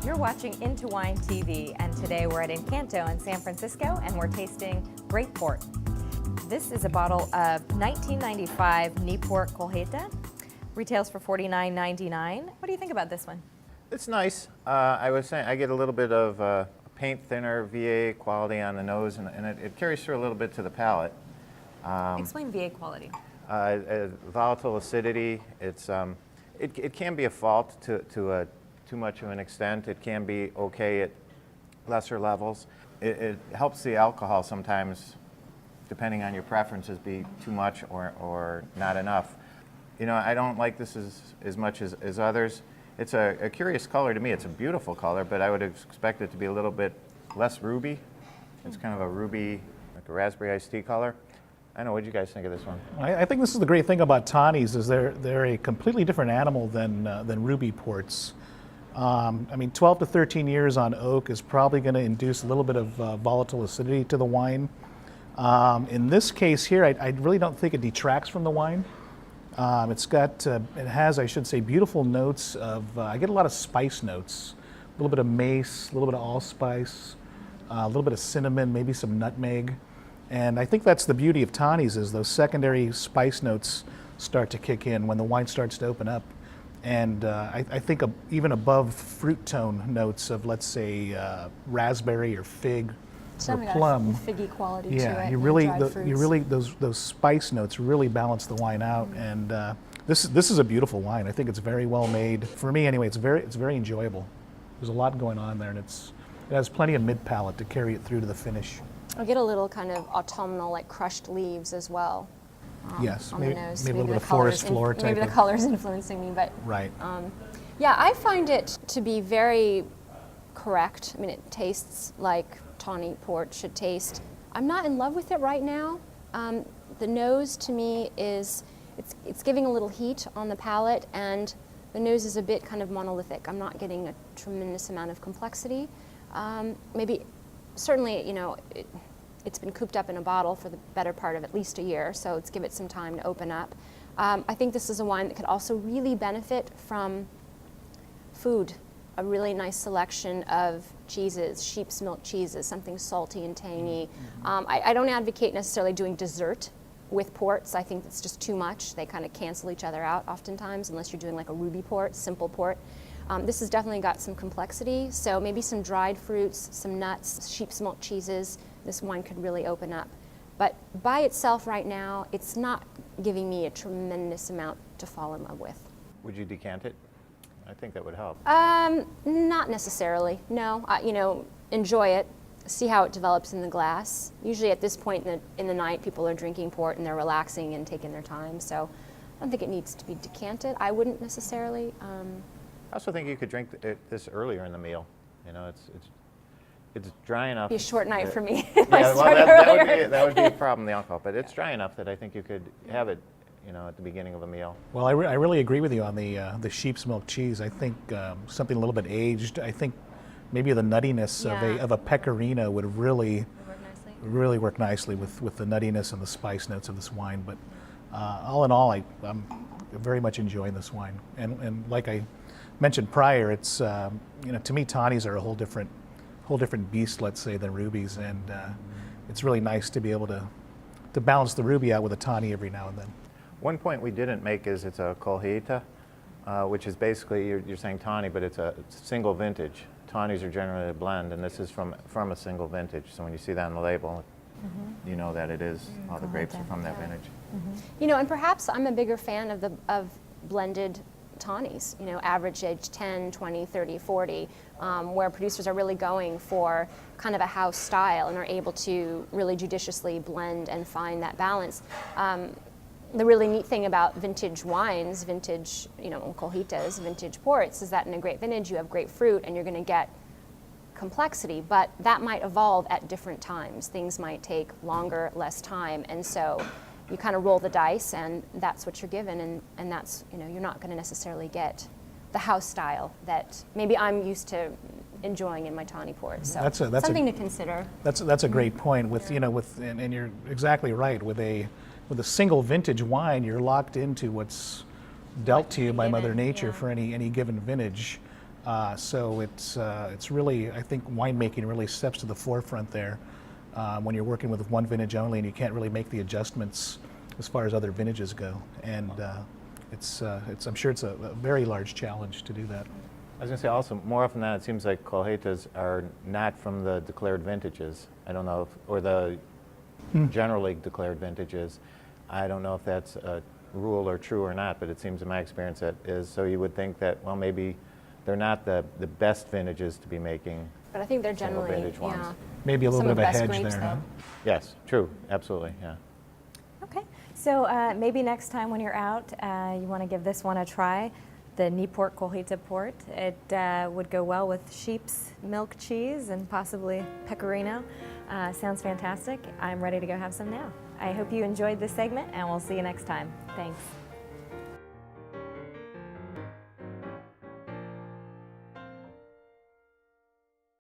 You're watching IntoWineTV, and today we're at Incanto in San Francisco, and we're tasting great port. This is a bottle of 1995 Niepoort Colheita. Retails for $49.99. What do you think about this one? It's nice. I was saying I get a little bit of paint thinner VA quality on the nose, and it carries through a little bit to the palate. Explain VA quality. Volatile acidity. It can be a fault to too much of an extent. It can be okay at lesser levels. It helps the alcohol sometimes, depending on your preferences, be too much or not enough. You know, I don't like this as much as others. It's a curious color to me. It's a beautiful color, but I would expect it to be a little bit less ruby. It's kind of a ruby, like a raspberry iced tea color. I don't know, what do you guys think of this one? I think this is the great thing about tawnies, is they're a completely different animal than ruby ports. I mean, 12 to 13 years on oak is probably going to induce a little bit of volatile acidity to the wine. In this case here, I really don't think it detracts from the wine. It has, I should say, beautiful notes of, I get a lot of spice notes, a little bit of mace, a little bit of allspice, a little bit of cinnamon, maybe some nutmeg. And I think that's the beauty of tawnies, is those secondary spice notes start to kick in when the wine starts to open up. And I think even above fruit tone notes of, let's say, raspberry or fig or plum. Got a figgy quality yeah, to it. You really those spice notes really balance the wine out. And this is a beautiful wine. I think it's very well made. For me, anyway, it's very enjoyable. There's a lot going on there, and it has plenty of mid palate to carry it through to the finish. I get a little kind of autumnal, like crushed leaves as well. Yes, on maybe, the nose. maybe a little bit of forest floor type. Maybe the color's influencing me, but right. Yeah, I find it to be very correct. I mean, it tastes like tawny port should taste. I'm not in love with it right now. The nose to me is it's giving a little heat on the palate, and the nose is a bit kind of monolithic. I'm not getting a tremendous amount of complexity. Maybe, certainly, you know. It's been cooped up in a bottle for the better part of at least a year, so let's give it some time to open up. I think this is a wine that could also really benefit from food. A really nice selection of cheeses, sheep's milk cheeses, something salty and tangy. I don't advocate necessarily doing dessert with ports. I think it's just too much. They kind of cancel each other out oftentimes, unless you're doing like a ruby port, simple port. This has definitely got some complexity, so maybe some dried fruits, some nuts, sheep's milk cheeses. This wine could really open up. But by itself right now, it's not giving me a tremendous amount to fall in love with. Would you decant it? I think that would help. Not necessarily, no. You know, enjoy it, see how it develops in the glass. Usually at this point in the night, people are drinking port and they're relaxing and taking their time, so I don't think it needs to be decanted. I wouldn't necessarily. I also think you could drink this earlier in the meal. You know, it's dry enough. It'd be a short night for me. Yeah, well, that would be a problem, the alcohol. But it's dry enough that I think you could have it, you know, at the beginning of a meal. Well, I really agree with you on the sheep's milk cheese. I think something a little bit aged. I think maybe the nuttiness of a pecorino would really work nicely with the nuttiness and the spice notes of this wine. But all in all, I'm very much enjoying this wine. And like I mentioned prior, it's you know, to me, tawnies are a whole different beast, let's say, than rubies, and it's really nice to be able to balance the ruby out with a tawny every now and then. One point we didn't make is it's a Colheita, which is basically, you're saying tawny, but it's a single vintage. Tawnies are generally a blend, and this is from a single vintage. So when you see that on the label, you know that it is, all the grapes are from that vintage. You know, and perhaps I'm a bigger fan of blended tawnies, you know, average age 10, 20, 30, 40, where producers are really going for kind of a house style and are able to really judiciously blend and find that balance. The really neat thing about vintage wines, vintage, you know, Colheitas, vintage ports, is that in a great vintage you have great fruit and you're going to get complexity, but that might evolve at different times. Things might take longer, less time, and so you kind of roll the dice, and that's what you're given, and that's, you know, you're not going to necessarily get the house style that maybe I'm used to enjoying in my tawny port. So that's something to consider. That's a great point. With you know, and you're exactly right. With a single vintage wine, you're locked into what's dealt to you by Mother Nature for any given vintage. So it's really, I think winemaking really steps to the forefront there when you're working with one vintage only and you can't really make the adjustments as far as other vintages go. And I'm sure it's a very large challenge to do that. I was going to say also, more often than not, it seems like Colheitas are not from the declared vintages. I don't know, or the generally declared vintages. I don't know if that's a rule or true or not, but it seems in my experience that is. So you would think that, well, maybe they're not the best vintages to be making. But I think they're single generally, vintage ones. yeah. Maybe a little Some bit of of a the best hedge grapes, there, huh? though. Yes, true, absolutely, yeah. Okay, so maybe next time when you're out, you want to give this one a try. The Niepoort Colheita port. It would go well with sheep's milk cheese and possibly pecorino. Sounds fantastic. I'm ready to go have some now. I hope you enjoyed this segment, and we'll see you next time. Thanks.